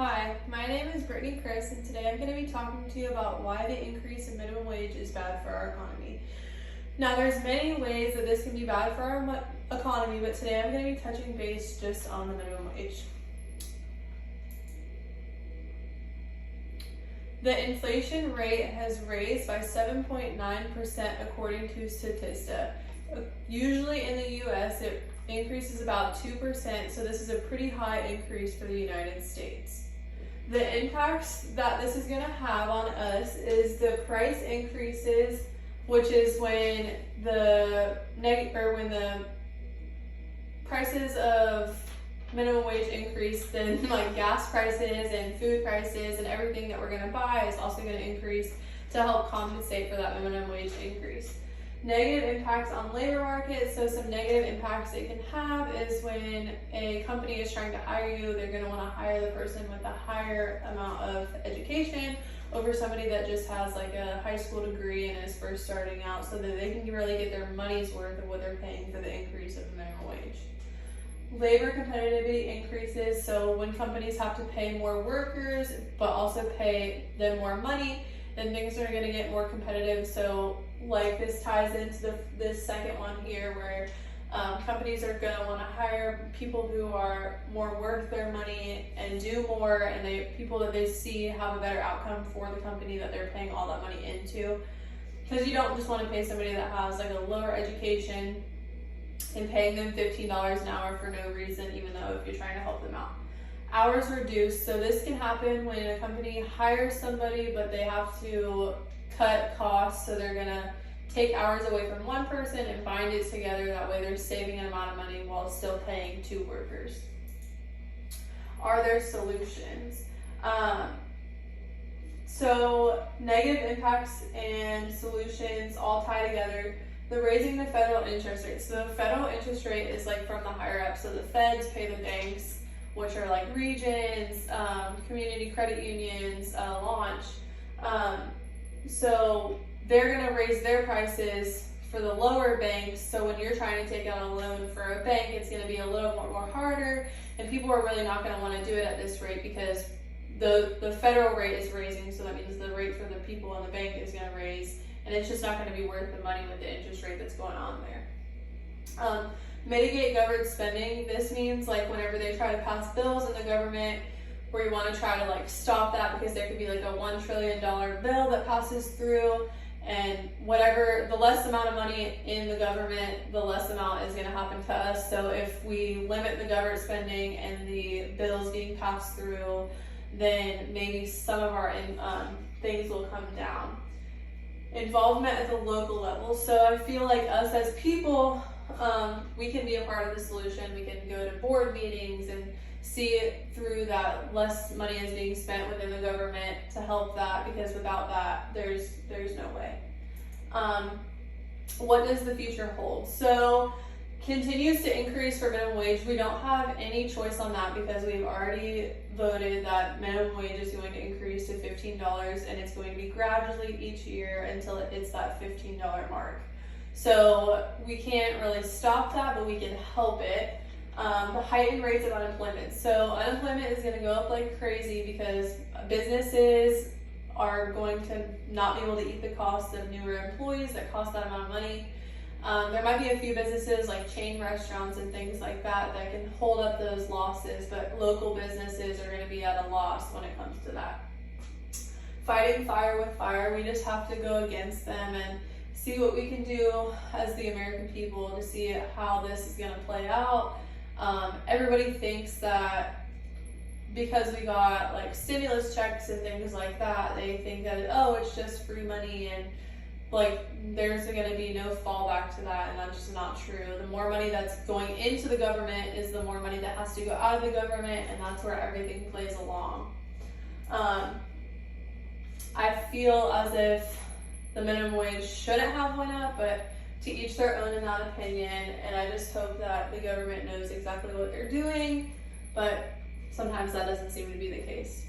Hi, my name is Brittany Criss, and today I'm going to be talking to you about why the increase in minimum wage is bad for our economy. Now, there's many ways that this can be bad for our economy, but today I'm going to be touching base just on the minimum wage. The inflation rate has raised by 7.9% according to Statista. Usually in the US, it increases about 2%, so this is a pretty high increase for the United States. The impacts that this is going to have on us is the price increases, which is when the prices of minimum wage increase, then like gas prices and food prices and everything that we're going to buy is also going to increase to help compensate for that minimum wage increase. Negative impacts on labor market. So some negative impacts it can have is when a company is trying to hire you, they're going to want to hire the person with a higher amount of education over somebody that just has like a high school degree and is first starting out, so that they can really get their money's worth of what they're paying for the increase of the minimum wage. Labor competitivity increases, so when companies have to pay more workers but also pay them more money, then things are going to get more competitive. So like this ties into this second one here, where companies are going to want to hire people who are more worth their money and do more, and people that they see have a better outcome for the company that they're paying all that money into. Because you don't just want to pay somebody that has like a lower education and paying them $15 an hour for no reason, even though if you're trying to help them out. Hours reduced. So this can happen when a company hires somebody, but they have to cut costs. So they're going to take hours away from one person and bind it together. That way they're saving an amount of money while still paying two workers. Are there solutions? So negative impacts and solutions all tie together. The raising the federal interest rate. So the federal interest rate is like from the higher up. So the feds pay the banks, which are like regions, community credit unions, launch. So they're going to raise their prices for the lower banks. So when you're trying to take out a loan for a bank, it's going to be a little more harder, and people are really not going to want to do it at this rate because the federal rate is raising. So that means the rate for the people in the bank is going to raise, and it's just not going to be worth the money with the interest rate that's going on there. Mitigate government spending. This means like whenever they try to pass bills in the government, where you want to try to like stop that, because there could be like a $1 trillion bill that passes through, and whatever, the less amount of money in the government, the less amount is going to happen to us. So if we limit the government spending and the bills being passed through, then maybe some of our things will come down. Involvement at the local level. So I feel like us as people, we can be a part of the solution. We can go to board meetings and see it through that less money is being spent within the government to help that, because without that, there's no way. What does the future hold? So continues to increase for minimum wage. We don't have any choice on that because we've already voted that minimum wage is going to increase to $15, and it's going to be gradually each year until it hits that $15 mark. So we can't really stop that, but we can help it. The heightened rates of unemployment. So unemployment is going to go up like crazy because businesses are going to not be able to eat the cost of newer employees that cost that amount of money. There might be a few businesses like chain restaurants and things like that that can hold up those losses, but local businesses are going to be at a loss when it comes to that. Fighting fire with fire. We just have to go against them and see what we can do as the American people to see how this is going to play out. Everybody thinks that because we got like stimulus checks and things like that, they think that, oh, it's just free money, and like there's going to be no fallback to that, and that's just not true. The more money that's going into the government is the more money that has to go out of the government, and that's where everything plays along. I feel as if the minimum wage shouldn't have went up, but to each their own in that opinion, and I just hope that the government knows exactly what they're doing, but sometimes that doesn't seem to be the case.